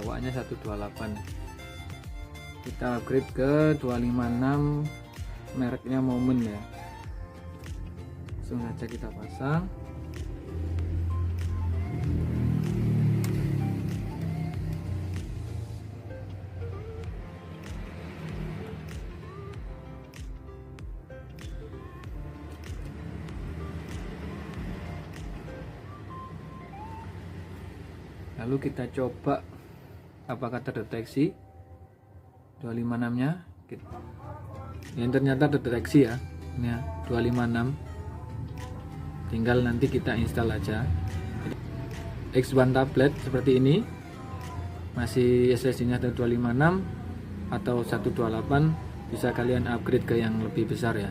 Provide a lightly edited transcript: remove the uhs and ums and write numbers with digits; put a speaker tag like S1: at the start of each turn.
S1: bawaannya 128. Kita upgrade ke 256, mereknya Moment ya. Langsung saja kita pasang. Lalu kita coba apakah terdeteksi 256 nya. Yang ternyata terdeteksi ya. Ini ya, 256. Tinggal nanti kita install aja. X1 tablet seperti ini. Masih SSD nya 256 atau 128, bisa kalian upgrade ke yang lebih besar ya.